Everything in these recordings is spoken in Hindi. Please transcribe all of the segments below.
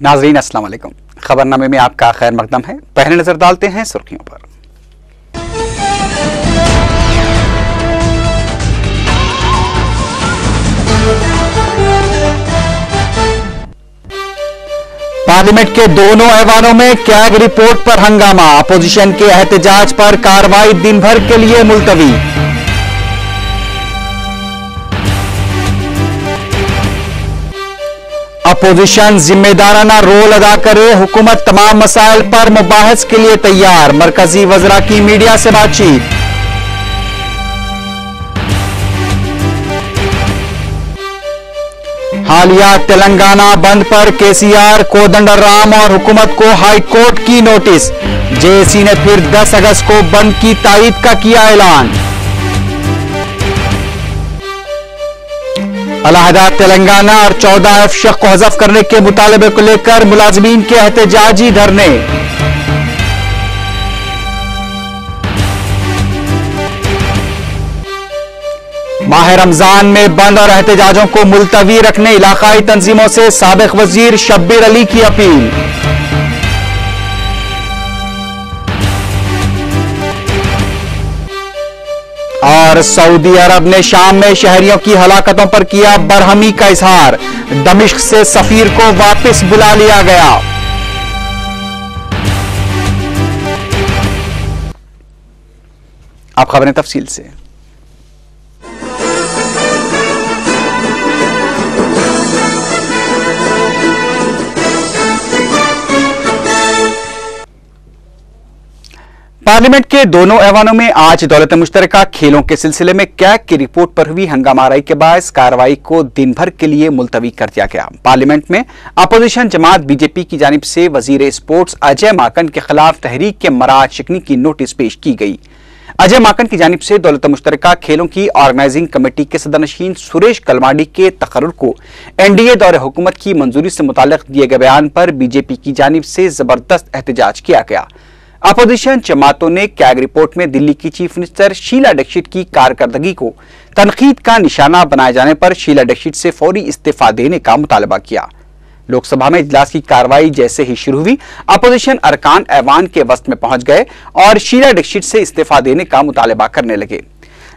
नाज़रीन अस्सलाम वालेकुम। खबरनामे में आपका खैर मकदम है। पहले नजर डालते हैं सुर्खियों पर। पार्लियामेंट के दोनों ऐवानों में कैग रिपोर्ट पर हंगामा। अपोजिशन के एहतजाज पर कार्रवाई दिन भर के लिए मुलतवी। अपोजिशन जिम्मेदाराना रोल अदा करे, हुकूमत तमाम मसाइल पर मुबाहस के लिए तैयार। मरकजी वज़रा की मीडिया से बातचीत। हालिया तेलंगाना बंद पर केसीआर, कोदंडराम और हुकूमत को हाई कोर्ट की नोटिस। जेएसी ने फिर 10 अगस्त को बंद की तारीख का किया ऐलान। अलहदा तेलंगाना और 14 शख्स को हज़फ करने के मुतालबे को लेकर मुलाजमीन के एहतजाजी धरने। माह रमजान में बंद और एहतजाजों को मुलतवी रखने इलाकाई तंजीमों से साबिक वजीर शब्बीर अली की अपील। और सऊदी अरब ने शाम में शहरियों की हलाकतों पर किया बरहमी का इजहार। दमिश्क से सफीर को वापस बुला लिया गया। अब खबरें तफसील से। पार्लियामेंट के दोनों ऐवानों में आज दौलत मुश्तरका खेलों के सिलसिले में कैग की रिपोर्ट पर हुई हंगामाराई के बाद कार्रवाई को दिन भर के लिए मुलतवी कर दिया गया। पार्लियामेंट में अपोजिशन जमात बीजेपी की जानिब से वजीर स्पोर्ट्स अजय माकन के खिलाफ तहरीक के मराज शिकनी की नोटिस पेश की गई। अजय माकन की जानिब से दौलत मुश्तरका खेलों की ऑर्गेनाइजिंग कमेटी के सदरनशीन सुरेश कलमाडी के तकर्रुर को एनडीए दौरे हुकूमत की मंजूरी से मुताल्लिक दिए गए बयान पर बीजेपी की जानिब से जबरदस्त एहतजाज किया गया। अपोजिशन जमातों ने कैग रिपोर्ट में दिल्ली की चीफ मिनिस्टर शीला दीक्षित की कारकर्दगी को तनकीद का निशाना बनाए जाने पर शीला दीक्षित से फौरी इस्तीफा देने का मुतालबा किया। लोकसभा में इजलास की कार्रवाई जैसे ही शुरू हुई, अपोजिशन अरकान ऐवान के वस्त में पहुंच गए और शीला दीक्षित से इस्तीफा देने का मुतालबा करने लगे,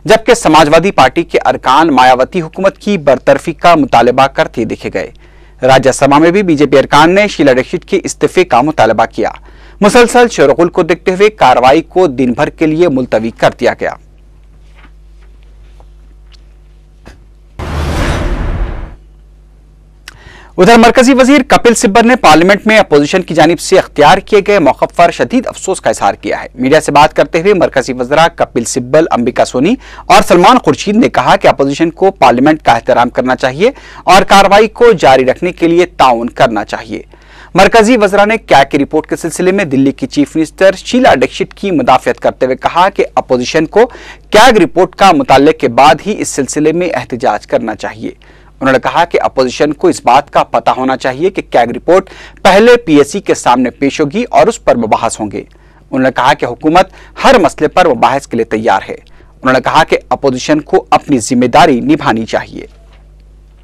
जबकि समाजवादी पार्टी के अरकान मायावती हुकूमत की बरतरफी का मुतालबा करते दिखे गए। राज्यसभा में भी बीजेपी अरकान ने शीला दीक्षित के इस्तीफे का मुतालबा किया। मुसलसल शोरगुल को देखते हुए कार्रवाई को दिन भर के लिए मुलतवी कर दिया गया। उधर मरकजी वजीर कपिल सिब्बल ने पार्लियामेंट में अपोजिशन की जानिब से अख्तियार किए गए मौक़िफ़ पर शदीद अफसोस का इजहार किया है। मीडिया से बात करते हुए मरकजी वज़रा कपिल सिब्बल, अंबिका सोनी और सलमान खुर्शीद ने कहा कि अपोजिशन को पार्लियामेंट का एहतराम करना चाहिए और कार्रवाई को जारी रखने के लिए ताउन करना चाहिए। मरकजी वज़रा ने कैग की रिपोर्ट के सिलसिले में दिल्ली की चीफ मिनिस्टर शीला दीक्षित की मुदाफ़ियत करते हुए कहा कि अपोजिशन को कैग रिपोर्ट का मुताले के बाद ही इस सिलसिले में एहतजाज करना चाहिए। उन्होंने कहा कि अपोजिशन को इस बात का पता होना चाहिए कि कैग रिपोर्ट पहले पीएससी के सामने पेश होगी और उस पर मुबाहस होंगे। उन्होंने कहा कि हुकूमत हर मसले पर मुबाहस के लिए तैयार है। उन्होंने कहा कि अपोजिशन को अपनी जिम्मेदारी निभानी चाहिए।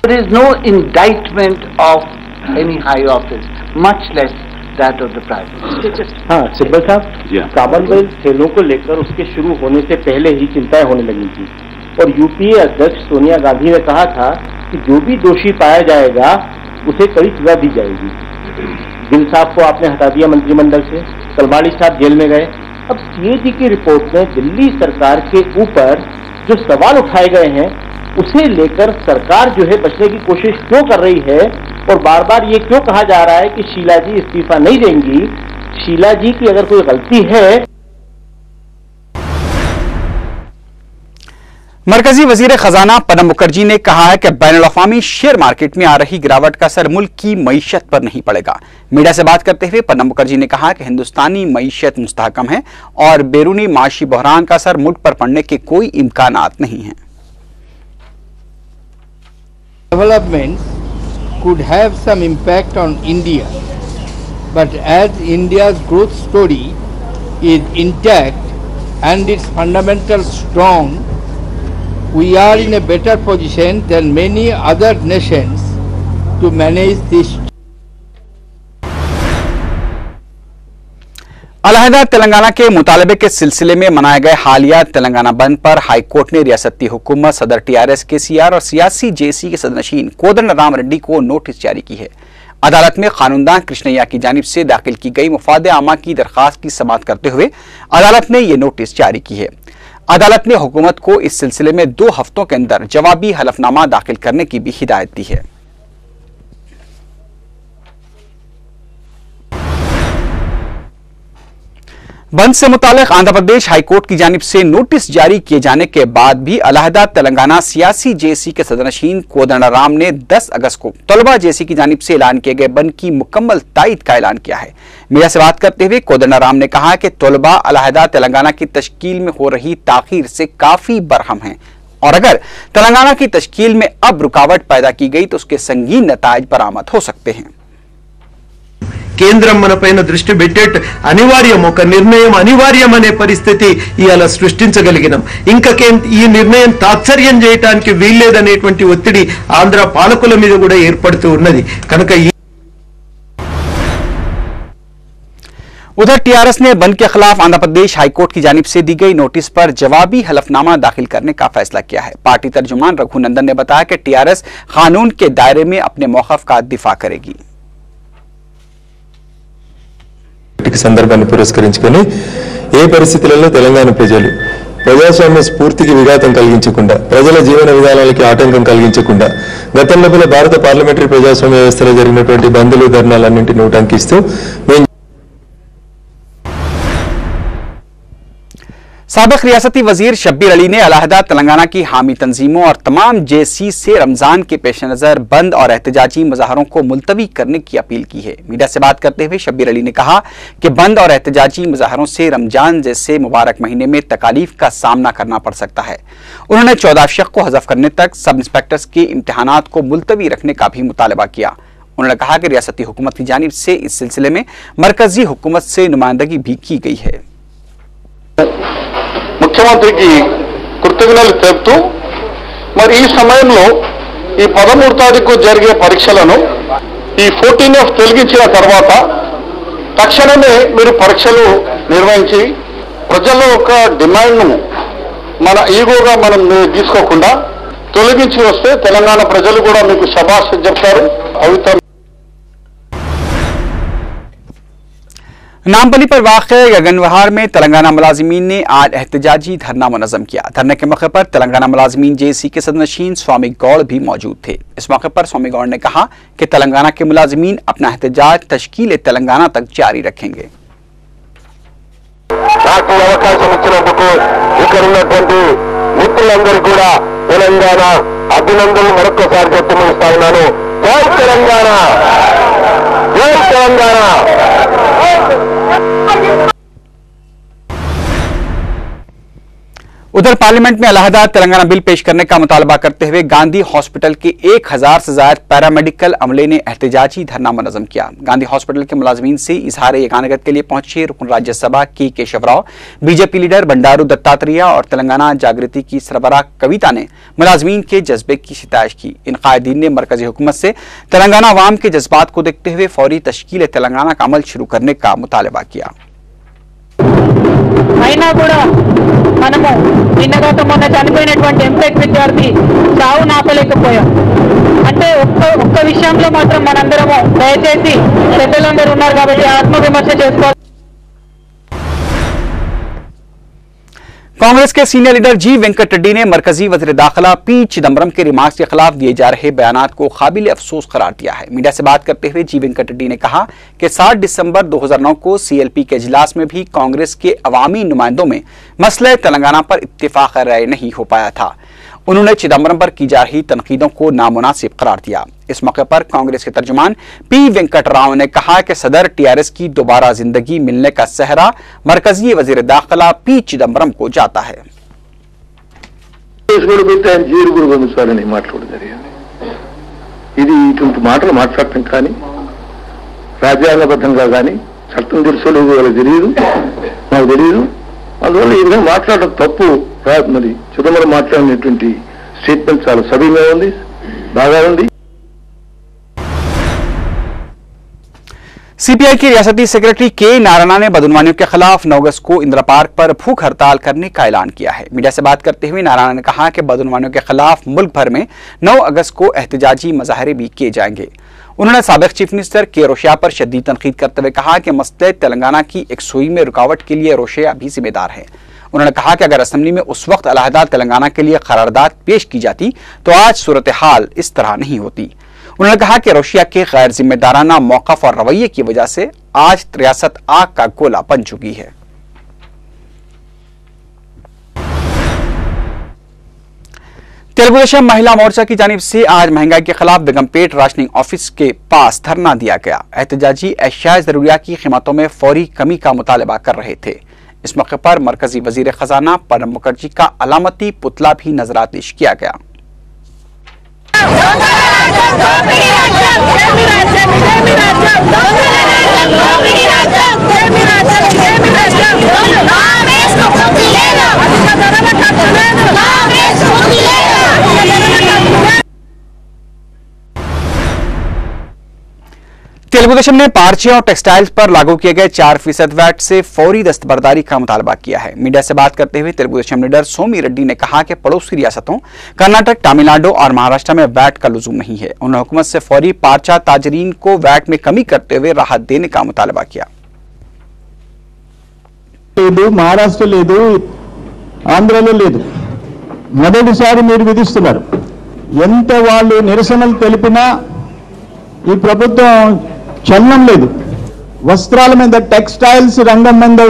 There is no indictment of any high office, much less that of the Prime Minister. हाँ सिब्बल साहब, कॉमनवेल्थ खेलों को लेकर उसके शुरू होने से पहले ही चिंताएं होने लगी थी और यूपीए अध्यक्ष सोनिया गांधी ने कहा था कि जो भी दोषी पाया जाएगा उसे कड़ी सजा दी जाएगी। गिल साहब को आपने हटा दिया मंत्रिमंडल से, कलमाडी साहब जेल में गए। अब सीएजी की रिपोर्ट में दिल्ली सरकार के ऊपर जो सवाल उठाए गए हैं उसे लेकर सरकार जो है बचने की कोशिश क्यों कर रही है और बार बार ये क्यों कहा जा रहा है कि शीला जी इस्तीफा नहीं देंगी। शीला जी की अगर कोई गलती है। मरकजी वजीर खजाना प्रणब मुखर्जी ने कहा है कि बैनुल-अक़वामी शेयर मार्केट में आ रही गिरावट का असर मुल्क की मईशत पर नहीं पड़ेगा। मीडिया से बात करते हुए प्रणब मुखर्जी ने कहा कि हिंदुस्तानी मईशत मुस्तहकम है और बैरूनी माशी बहरान का असर मुल्क पर पड़ने के कोई इम्कानात नहीं है। Developments could have some impact on India, but as India's growth story is intact and its fundamentals strong, we are in a better position than many other nations to manage this. अलहदा तेलंगाना के मुतालबे के सिलसिले में मनाए गए हालिया तेलंगाना बंद पर हाईकोर्ट ने रियासती हुकूमत, सदर टीआरएस केसीआर और सियासी जेसी के सदनशीन कोदंडराम रेड्डी को नोटिस जारी की है। अदालत में कानूनदान कृष्णैया की जानिब से दाखिल की गई मुफादे आमा की दरखास्त की समाअत करते हुए अदालत ने यह नोटिस जारी की है। अदालत ने हुकूमत को इस सिलसिले में 2 हफ्तों के अंदर जवाबी हलफनामा दाखिल करने की भी हिदायत दी है। बंद से मुतालिक आंध्र प्रदेश हाईकोर्ट की जानिब से नोटिस जारी किए जाने के बाद भी अलहदा तेलंगाना सियासी जेसी के सदनशीन कोदंडराम ने 10 अगस्त को तलबा जेसी की जानिब से ऐलान किए गए बंद की मुकम्मल तायद का ऐलान किया है। मीडिया से बात करते हुए कोदंडराम ने कहा कि तलबा अलहदा तेलंगाना की तश्कील में हो रही ताखीर से काफी बरहम है और अगर तेलंगाना की तश्कील में अब रुकावट पैदा की गई तो उसके संगीन नताइज बरामद हो सकते हैं। కేంద్రం మన పైన దృష్టి పెట్టేట్ అనివార్యం, ఒక నిర్ణయం అనివార్యం అనే పరిస్థితి ఇయాల సృష్టించగలిగినాం. ఇంకా ఈ నిర్ణయం తాత్సర్యం చేయడానికి వీల్లేదనేటువంటి ఒత్తిడి ఆంధ్ర పాలకుల మీద కూడా ఏర్పడుతూ ఉన్నది. కనుక उधर टीआरएस ने बंद के खिलाफ आंध्र प्रदेश हाईकोर्ट की जानिब से दी गई नोटिस पर जवाबी हलफनामा दाखिल करने का फैसला किया है। पार्टी तर्जुमान रघुनंदन ने बताया कि टीआरएस कानून के दायरे में अपने मौक़िफ़ का दिफा करेगी। సందర్భాన్ని పురస్కరించుకొని ఏ పరిస్థితులలో తెలంగాణ ప్రజలు ప్రజాస్వామ్య స్ఫూర్తికి విఘాతం కలిగించకుండా, ప్రజల జీవన విధానాలకి ఆటంకం కలిగించకుండా గతంలో భారత పార్లమెంటరీ ప్రజాస్వామ్య వ్యవస్థలో జరిగినటువంటి బంద్లు ధర్నాలన్నింటినీ ఉటంకిస్తూ साबिक रियासती वजीर शब्बीर अली ने अलहदा तेलंगाना की हामी तंजीमों और तमाम जेसी से रमजान के पेश नजर बंद और एहतजाजी मुजाहरों को मुलतवी करने की अपील की है। मीडिया से बात करते हुए शब्बीर अली ने कहा कि बंद और एहतजाजी मुजाहरों से रमजान जैसे मुबारक महीने में तकालीफ का सामना करना पड़ सकता है। उन्होंने 14 शक को हज़फ करने तक सब इंस्पेक्टर्स के इम्तिहानात को मुलतवी रखने का भी मुतालबा किया। उन्होंने कहा कि रियासती हुकूमत की जानिब से इस सिलसिले में मरकजी हुकूमत से नुमाइंदगी भी की गई है। ముఖ్యమంత్రికి కృతజ్ఞతలు తెలుపుతూ మరి ఈ సమయంలో ఈ 13వ తారీఖు జరిగే పరీక్షలను ఈ 14 తొలగించిన తర్వాత తక్షణమే మీరు పరీక్షలు నిర్వహించి ప్రజల యొక్క డిమాండ్ను మన ఈగోగా మనం తీసుకోకుండా తొలగించి వస్తే తెలంగాణ ప్రజలు కూడా మీకు శభాష్ చెప్తారు। పవిత్ర नामपली पर वाक़ गगनविहार में तेलंगाना मुलाजिमीन ने आज एहतजाजी धरना मुनज़्ज़म किया। धरने के मौके पर तेलंगाना मुलाजिमीन जेसी के सदनशीन स्वामी गौड़ भी मौजूद थे। इस मौके पर स्वामी गौड़ ने कहा कि तेलंगाना के मुलाजिमीन अपना एहतजाज तश्कील तेलंगाना तक जारी रखेंगे। उधर पार्लियामेंट में अलहदा तेलंगाना बिल पेश करने का मुतालबा करते हुए गांधी हॉस्पिटल के 1000 से ज्यादा पैरामेडिकल अमले ने एहतजाजी धरना मुनज़्ज़म किया। गांधी हॉस्पिटल के मुलाजमीन से इजहार यगानगत के लिए पहुंचे रुकन राज्यसभा के केशवराव, बीजेपी लीडर बंडारू दत्तात्रेय और तेलंगाना जागृति की सरबराह कविता ने मुलाजमीन के जज्बे की सितारिश की। इन कायदीन ने मरकजी हुकूमत से तेलंगाना अवाम के जज्बात को देखते हुए फौरी तश्कील तेलंगाना का अमल शुरू करने का मुतालबा किया। అయినా కూడా మనము నిన్నగత మొన్న చనిపోయినటువంటి ఎంటెక్ విద్యార్థి చావు నాపలేకపోయాం. అంటే ఒక్క విషయంలో మాత్రం మనందరము దయచేసి పెద్దలందరూ ఉన్నారు కాబట్టి ఆత్మవిమర్శ చేసుకోవాలి। कांग्रेस के सीनियर लीडर जी वेंकट रेड्डी ने मरकजी वज़ीर दाखिला पी चिदम्बरम के रिमार्क्स के खिलाफ दिए जा रहे बयानात को काबिल अफसोस करार दिया है। मीडिया से बात करते हुए जी वेंकट रेड्डी ने कहा कि 7 दिसंबर 2009 को सीएलपी के इजलास में भी कांग्रेस के अवामी नुमाइंदों में मसले तेलंगाना पर इत्तेफाक राय नहीं हो पाया था। उन्होंने चिदम्बरम पर की जा रही तनकीदों को नामुनासिब करार दिया। इस मौके पर कांग्रेस के तर्जुमान पी वेंकटराव ने कहा कि सदर टीआरएस की दोबारा जिंदगी मिलने का सहरा मरकजी वजीर दाखिला पी चिदम्बरम को जाता है। అందువల్ల ఈ విధంగా మాట్లాడడం తప్పు కాదు. మరి చిదంబరం మాట్లాడినటువంటి స్టేట్మెంట్ చాలా సభ్యంగా ఉంది, బాగా ఉంది। सीपीआई की रियासती सेक्रेटरी के नारायणा ने बदनवानियों के खिलाफ 9 अगस्त को इंदिरा पार्क पर भूख हड़ताल करने का ऐलान किया है। मीडिया से बात करते हुए नारायणा ने कहा कि बदनवानियों के खिलाफ मुल्क भर में 9 अगस्त को एहतजाजी मुजाहरे भी किए जाएंगे। उन्होंने साबिक चीफ मिनिस्टर के रोशिया पर शदीद तनकीद करते हुए कहा कि मसले तेलंगाना की एक सुई में रुकावट के लिए रोशिया भी जिम्मेदार है। उन्होंने कहा कि अगर असेंबली में उस वक्त अलहदा तेलंगाना के लिए करारदाद पेश की जाती तो आज सूरत हाल इस तरह नहीं होती। उन्होंने कहा कि रूसिया के गैर जिम्मेदाराना मौक़िफ़ और रवैये की वजह से आज रियासत आग का गोला बन चुकी है। तेलुगु देशम महिला मोर्चा की जानिब से आज महंगाई के खिलाफ बेगमपेट राशनिंग ऑफिस के पास धरना दिया गया। एहतजाजी अशियाए ज़रूरियात की कीमतों में फौरी कमी का मुतालबा कर रहे थे। इस मौके पर मरकजी वजीर खजाना प्रणब मुखर्जी का अलामती पुतला भी नजरातिश किया गया। तेलुगु देशम ने पार्चियां और टेक्सटाइल्स पर लागू किए गए 4% वैट से फौरी दस्तबरदारी का मुतालबा किया है। मीडिया से बात करते हुए तेलुगु देशम लीडर सोमी रेड्डी ने कहा कि पड़ोसी रियासतों कर्नाटक, तमिलनाडु और महाराष्ट्र में वैट का लुज़ूम नहीं है। उन्होंने हुकूमत से फौरी पार्चा ताजरीन को वैट में कमी करते हुए राहत देने का मुतालबा किया। महाराष्ट्र లేదు, ఆంధ్రలో లేదు, మొదటిసారి మీరు విధిస్తున్నారు. ఎంత వాళ్ళు నిరసనలు తెలిపినా ఈ ప్రభుత్వం చలనం లేదు. వస్త్రాల మీద, టెక్స్టైల్స్ రంగం మీద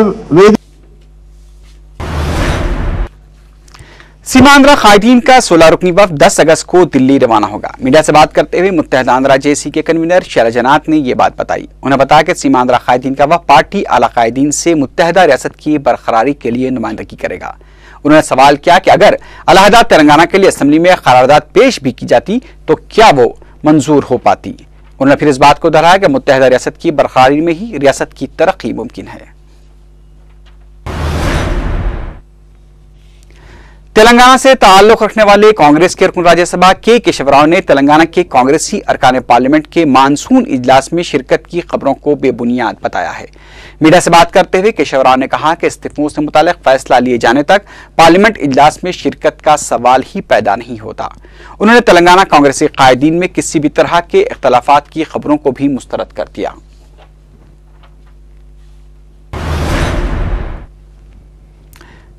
सीमांध्रा कायदीन का 16 रुकनी वफ्द 10 अगस्त को दिल्ली रवाना होगा। मीडिया से बात करते हुए मुत्तहदा आंध्रा जेसी के कन्वीनर शैलजनाथ ने यह बात बताई। उन्होंने बताया कि सीमांध्रा कायदीन का वफ्द पार्टी आला कायदीन से मुत्तहदा रियासत की बरकरारी के लिए नुमाइंदगी करेगा। उन्होंने सवाल किया कि अगर अलहदा तेलंगाना के लिए असेंबली में करारदाद पेश भी की जाती तो क्या वो मंजूर हो पाती। उन्होंने फिर इस बात को दोहराया कि मुत्तहदा रियासत की बरकरारी में ही रियासत की तरक्की मुमकिन है। तेलंगाना से ताल्लुक रखने वाले कांग्रेस के रुकन राज्यसभा के केशव राव ने तेलंगाना के कांग्रेसी अरकान पार्लियामेंट के मानसून इजलास में शिरकत की खबरों को बेबुनियाद बताया है। मीडिया से बात करते हुए केशव राव ने कहा कि इस्तीफों से मुतालिक फैसला लिए जाने तक पार्लियामेंट इजलास में शिरकत का सवाल ही पैदा नहीं होता। उन्होंने तेलंगाना कांग्रेसी कायदीन में किसी भी तरह के इख्तलाफात की खबरों को भी मुस्तरद कर दिया।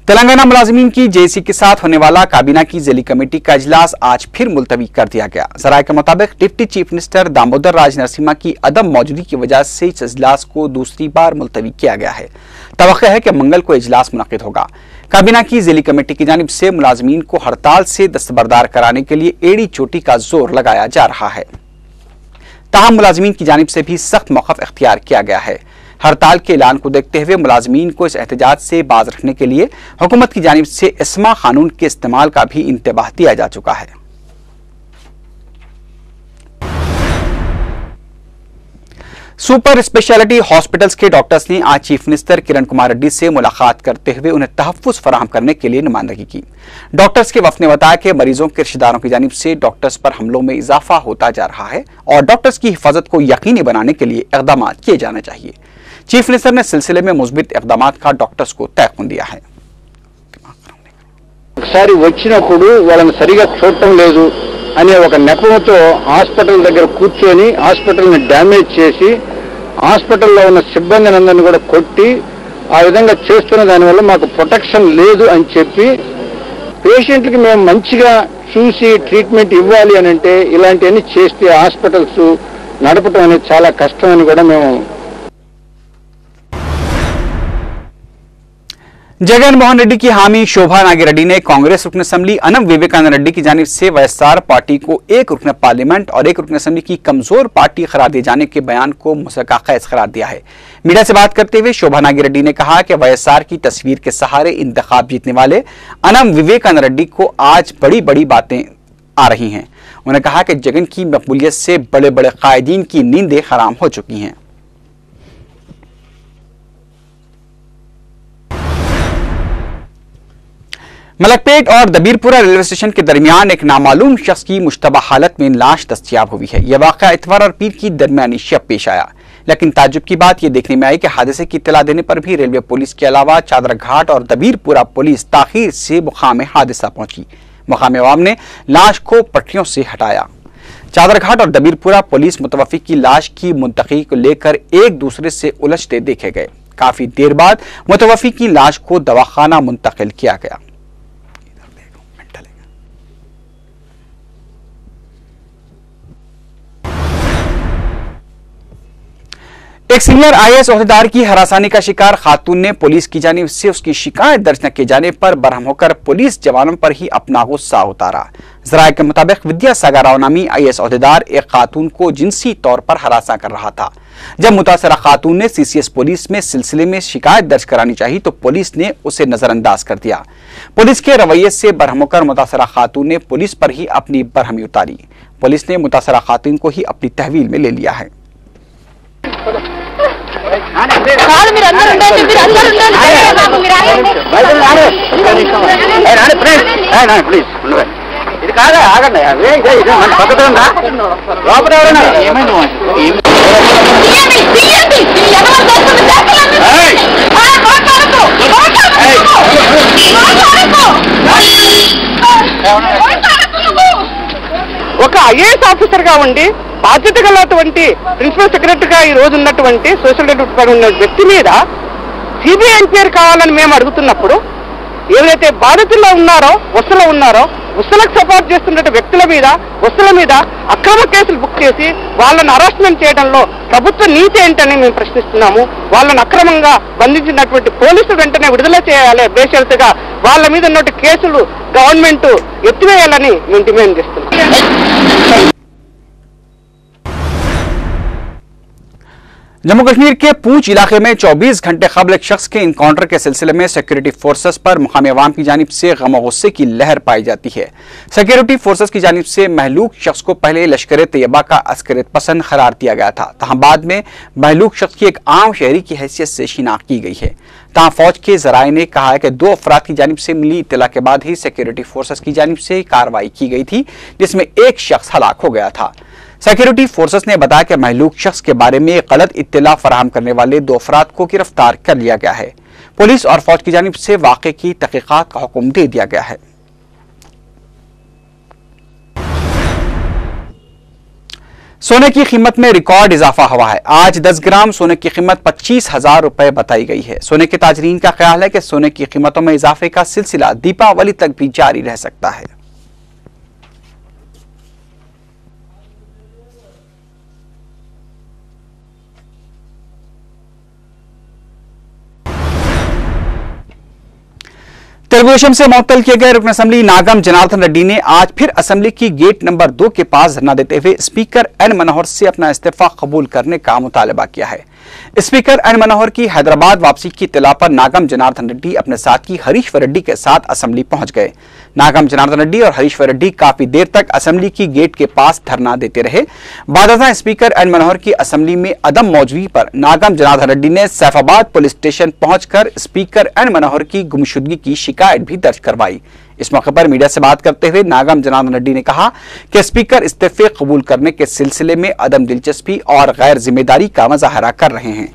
तेलंगाना मुलाजिमीन की जेसी के साथ होने वाला काबीना की ज़िली कमेटी का इजलास आज फिर मुलतवी कर दिया गया। ज़राए के मुताबिक डिप्टी चीफ मिनिस्टर दामोदर राज नरसिम्हा की अदम मौजूदगी की वजह से इस इजलास को दूसरी बार मुलतवी किया गया है। तवक्को है कि मंगल को इजलास मुनक्किद होगा। काबीना की ज़िली कमेटी की जानिब से मुलाजिमीन को हड़ताल से दस्तबरदार कराने के लिए एड़ी चोटी का जोर लगाया जा रहा है। ताहम मुलाजिमीन की जानिब से भी सख्त मौक़िफ़ इख्तियार किया गया है। हड़ताल के ऐलान को देखते हुए मुलाजिमीन को इस एहतजाज से बाज रखने के लिए हुकूमत की जानिब से इस्मा कानून के इस्तेमाल का भी इंतबाह दिया जा चुका है। सुपर स्पेशलिटी हॉस्पिटल्स के डॉक्टर्स ने आज चीफ मिनिस्टर किरण कुमार रेड्डी से मुलाकात करते हुए उन्हें तहफ़्फ़ुज़ फराहम करने के लिए नुमाइंदगी की। डॉक्टर्स के वफ़द ने बताया कि मरीजों के रिश्तेदारों की जानिब से डॉक्टर्स पर हमलों में इजाफा होता जा रहा है और डॉक्टर्स की हिफाजत को यकीनी बनाने के लिए इक़दाम किए जाने चाहिए। चीफ मिनिस्टर ने सिलसिले में मुस्बित इक़दाम का डॉक्टर्स को तयक़ुन दिया है। ఒకసారి వచ్చినప్పుడు వాళ్ళని సరిగా చూడటం లేదు అనే ఒక నెపంతో హాస్పిటల్ దగ్గర కూర్చొని హాస్పిటల్ని డ్యామేజ్ చేసి హాస్పిటల్లో ఉన్న సిబ్బందిని అందరిని కూడా కొట్టి ఆ విధంగా చేస్తున్న దానివల్ల మాకు ప్రొటెక్షన్ లేదు అని చెప్పి పేషెంట్లకి మేము మంచిగా చూసి ట్రీట్మెంట్ ఇవ్వాలి అని అంటే ఇలాంటివన్నీ చేస్తే హాస్పిటల్స్ నడపడం అనేది చాలా కష్టం అని కూడా మేము जगन मोहन रेड्डी की हामी शोभा नागी रेड्डी ने कांग्रेस रुकन असेंबली अनम विवेकानंद रेड्डी की जानिब से वाईएसआर पार्टी को एक रुकन पार्लियामेंट और एक रुकन असेंबली की कमजोर पार्टी करार दिए जाने के बयान को मुसक्काखैज करार दिया है। मीडिया से बात करते हुए शोभा नागी रेड्डी ने कहा कि वाईएसआर की तस्वीर के सहारे इंतखाब जीतने वाले अनम विवेकानंद रेड्डी को आज बड़ी बड़ी बातें आ रही हैं। उन्होंने कहा कि जगन की मकबूलियत से बड़े बड़े कायदीन की नींदें हराम हो चुकी हैं। मलकपेट और दबीरपुरा रेलवे स्टेशन के दरमियान एक नामालूम शख्स की मुश्तबा हालत में लाश दस्तयाब हुई है। यह वाक़या इतवार और पीर की दरमियानी शब पेश आया। लेकिन ताज्जुब की बात यह देखने में आई कि हादसे की इत्तला देने पर भी रेलवे पुलिस के अलावा चादरघाट और दबीरपुरा पुलिस ताखीर से मुकाम हादसा पहुंची। मुकामी अवाम ने लाश को पटरियों से हटाया। चादरघाट और दबीरपुरा पुलिस मुतवफ़ी की लाश की मुंतकी को लेकर एक दूसरे से उलझते देखे गए। काफी देर बाद मुतवफ़ी की लाश को दवाखाना मुंतकिल किया गया। एक सीनियर आईएएस ओहदेदार की हरासानी का शिकार खातून ने पुलिस की जानिब से उसकी शिकायत दर्ज न किए जाने पर बरहम होकर पुलिस जवानों पर ही अपना गुस्सा उतारा। जराये के मुताबिक विद्यासागर राव नामी आईएएस ओहदेदार एक खातून को जिनसी तौर पर हरासा कर रहा था। जब मुतासरा खातून ने सीसीएस पुलिस में सिलसिले में शिकायत दर्ज करानी चाहिए तो पुलिस ने उसे नजरअंदाज कर दिया। पुलिस के रवैये से बरहम होकर मुतासरा खातून ने पुलिस पर ही अपनी बरहमी उतारी। पुलिस ने मुतासरा खातून को ही अपनी तहवील में ले लिया है। ఒక ఐఏఎస్ ఆఫీసర్ గా ఉండి బాధ్యత గలటువంటి ప్రిన్సిపల్ సెక్రటరీగా ఈ రోజు ఉన్నటువంటి సోషల్ డెవలప్మెంట్ ఉన్న వ్యక్తి మీద సిబిఐ ఎంక్వైరీ కావాలని మేము అడుగుతున్నప్పుడు ఎవరైతే బాధితుల్లో ఉన్నారో వస్తువులకు సపోర్ట్ చేస్తున్న వ్యక్తుల మీద వస్తువుల మీద అక్రమ కేసులు బుక్ చేసి వాళ్ళని అరెస్ట్మెంట్ చేయడంలో ప్రభుత్వ నీతి ఏంటని మేము ప్రశ్నిస్తున్నాము. వాళ్ళని అక్రమంగా బంధించినటువంటి పోలీసులు వెంటనే విడుదల చేయాలి. బేషరతుగా వాళ్ళ మీద ఉన్న కేసులు గవర్నమెంట్ ఎత్తివేయాలని మేము డిమాండ్ చేస్తున్నాం. जम्मू कश्मीर के पूंछ इलाके में 24 घंटे कबल एक शख्स के इनकाउंटर के सिलसिले में सिक्योरिटी फोर्सेस पर मुकामी अवाम की जानिब से गम और गुस्से की लहर पाई जाती है। सिक्योरिटी फोर्सेस की जानिब से महलूक शख्स को पहले लश्कर तैयबा का अस्करियत पसंद करार दिया गया था, तहाँ बाद में महलूक शख्स की एक आम शहरी की हैसियत से शिनाख्त की गई है। तहाँ फौज के जराये ने कहा है कि 2 अफराद की जानिब से मिली इत्तला के बाद ही सिक्योरिटी फोर्सेस की जानिब से कार्रवाई की गई थी, जिसमें एक शख्स हलाक हो गया था। सिक्योरिटी फोर्सेस ने बताया कि महलूक शख्स के बारे में गलत इत्तला फराहम करने वाले 2 अफराद को गिरफ्तार कर लिया गया है। पुलिस और फौज की जानिब से वाक़े की तहकीकात का हुक्म दे दिया गया है। सोने की कीमत में रिकॉर्ड इजाफा हुआ है। आज 10 ग्राम सोने की कीमत 25,000 रुपए बताई गई है। सोने के ताजरीन का ख्याल है कि सोने की कीमतों में इजाफे का सिलसिला दीपावली तक भी जारी रह सकता है। तेलुगुदेशम से मुअत्तल किए गए रुकन असेंबली नागम जनार्दन रेड्डी ने आज फिर असेंबली की गेट नंबर 2 के पास धरना देते हुए स्पीकर एन मनोहर से अपना इस्तीफा कबूल करने का मुतालबा किया है। स्पीकर एन मनोहर की हैदराबाद वापसी की इत्तला पर नागम जनार्दन रेड्डी अपने साथी हरीश रेड्डी के साथ असेंबली पहुंच गए। नागम जनार्दन रेड्डी और हरीश रेड्डी काफी देर तक असेंबली की गेट के पास धरना देते रहे। बादशाह स्पीकर एन मनोहर की असेंबली में अदम मौजूदगी पर नागम जनार्दन रेड्डी ने सैफाबाद पुलिस स्टेशन पहुंचकर स्पीकर एन मनोहर की गुमशुदगी की शिकायत भी दर्ज करवाई। इस मौके पर मीडिया से बात करते हुए नागम जनार्दन रेड्डी ने कहा कि स्पीकर इस्तीफे कबूल करने के सिलसिले में अदम दिलचस्पी और गैर जिम्मेदारी का मुजाहरा कर रहे हैं।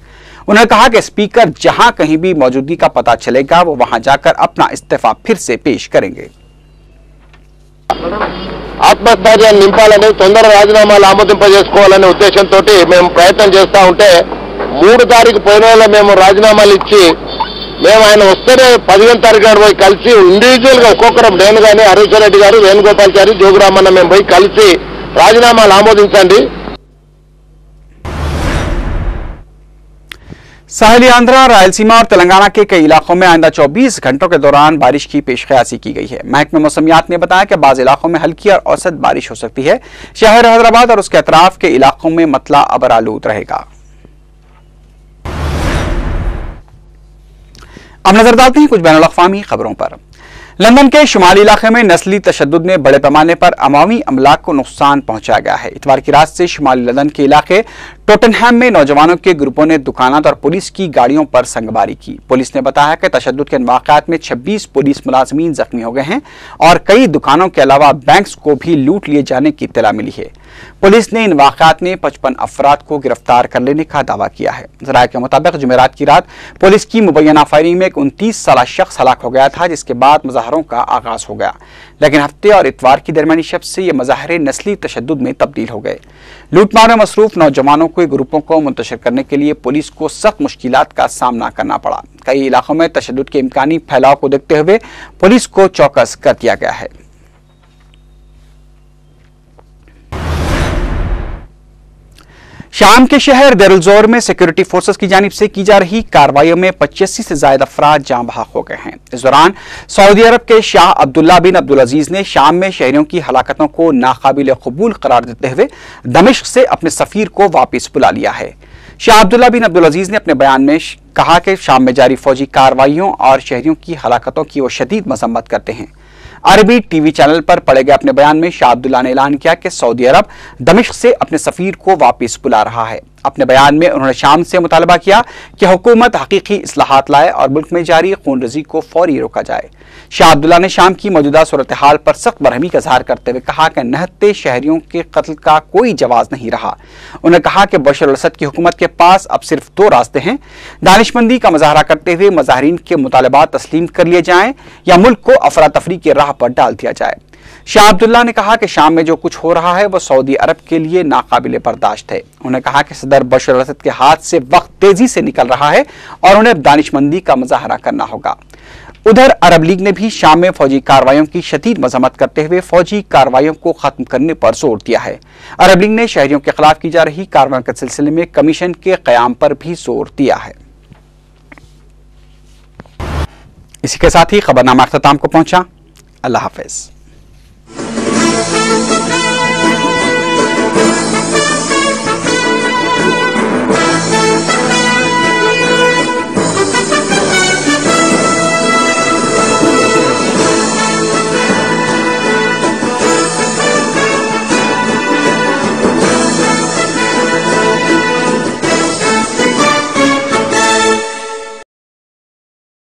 उन्होंने कहा कि स्पीकर जहां कहीं भी मौजूदगी का पता चलेगा वो वहां जाकर अपना इस्तीफा फिर से पेश करेंगे। ఆత్మస్థైర్యం నింపాలని తొందర రాజీనామాలు ఆమోదింపజేసుకోవాలనే ఉద్దేశంతో మేము ప్రయత్నం చేస్తూ ఉంటే 3 తారీఖు పోయిన వేళ మేము రాజీనామాలు ఇచ్చి మేము ఆయన వస్తేనే 15 తారీఖు నాడు పోయి కలిసి ఇండివిజువల్ గా ఒక్కొక్కరు నేను కానీ హరీష్ రెడ్డి గారు వేణుగోపాల్చారి జోగురామన్న మేము పోయి కలిసి రాజీనామాలు ఆమోదించండి। साहिली आंध्रा, रायलसीमा और तेलंगाना के कई इलाकों में आइंदा 24 घंटों के दौरान बारिश की पेशकयासी की गई है। महकमे मौसमियात ने बताया कि बाज़ इलाकों में हल्की और औसत बारिश हो सकती है। शहर हैदराबाद और उसके अतराफ के इलाकों में मतला अबरालूद रहेगा। अब नजर डालते हैं कुछ बैनुल अक़वामी खबरों पर। लंदन के शुमाली इलाके में नस्ली तशद्दुद में बड़े पैमाने पर अवामी अमलाक को नुकसान पहुंचाया गया है। इतवार की रात से शुमाली लंदन के इलाके टोटनहैम में नौजवानों के ग्रुपों ने दुकानात और पुलिस की गाड़ियों पर संगबारी की। पुलिस ने बताया कि तशद्दुद के इन वाक़यात में 26 पुलिस मुलाजमीन जख्मी हो गए हैं और कई दुकानों के अलावा बैंक्स को भी लूट लिए जाने की इत्तला मिली है। पुलिस ने इन वाक़यात में 55 अफराद को गिरफ्तार कर लेने का दावा किया है। ज़राए के मुताबिक जुमेरात की रात पुलिस की मुबैना फायरिंग में एक 29 साला शख्स हलाक हो गया था, जिसके बाद मुजाहरों का आगाज हो गया। लेकिन हफ्ते और इतवार की दरमियानी शब से ये मुजाहरे नस्ली तशद्दुद में तब्दील हो गए। लूटमार में मसरूफ नौजवानों को ग्रुपों को मुंतशिर करने के लिए पुलिस को सख्त मुश्किलात का सामना करना पड़ा। कई इलाकों में तशद्दुद के इम्कानी फैलाव को देखते हुए पुलिस को चौकस कर दिया गया है। शाम के शहर देरुल-ज़ोर में सिक्योरिटी फोर्सेस की जानिब से की जा रही कार्रवाइयों में 85 से ज्यादा अफराद जाँ बहक हो गए हैं। इस दौरान सऊदी अरब के शाह अब्दुल्ला बिन अब्दुल अजीज ने शाम में शहरियों की हलाकतों को नाकाबिल कबूल करार देते हुए दमिश्क से अपने सफीर को वापस बुला लिया है। शाह अब्दुल्ला बिन अब्दुल अजीज ने अपने बयान में कहा कि शाम में जारी फौजी कार्रवाइयों और शहरियों की हलाकतों की वो शदीद मजम्मत करते हैं। अरबी टीवी चैनल पर पढ़े गए अपने बयान में शाह अब्दुल्ला ने ऐलान किया कि सऊदी अरब दमिश्क से अपने सफीर को वापस बुला रहा है। अपने बयान में उन्होंने शाम से मुतालबा किया कि हुकूमत हकीकी इस्लाहात लाए और मुल्क में जारी खूनरेज़ी को फौरी रोका जाए। शाह अब्दुल्ला ने शाम की मौजूदा सूरत हाल पर सख्त बरहमी का इजहार करते हुए कहा कि नहत्ते शहरियों के कत्ल का कोई जवाज नहीं रहा। उन्होंने कहा कि बशर अल-असद की हुकूमत के पास अब सिर्फ 2 रास्ते हैं, दानिशमंदी का मुजाहरा करते हुए मुजाहरीन के मुतालबात तस्लीम कर लिए जाएं या मुल्क को अफरा तफरी के राह पर डाल दिया जाए। शाह अब्दुल्ला ने कहा कि शाम में जो कुछ हो रहा है वह सऊदी अरब के लिए नाकाबिले बर्दाश्त है। उन्होंने कहा कि सदर बशर अल-असद के हाथ से वक्त तेजी से निकल रहा है और उन्हें दानिशमंदी का मुजाहरा करना होगा। उधर अरब लीग ने भी शाम में फौजी कार्रवाइयों की शदीद मजम्मत करते हुए फौजी कार्रवाइयों को खत्म करने पर जोर दिया है। अरब लीग ने शहरियों के खिलाफ की जा रही कार्रवाई के सिलसिले में कमीशन के क़याम पर भी जोर दिया है। इसी के साथ ही खबरनामा अख्ताम को पहुंचा। अल्लाह हाफिज।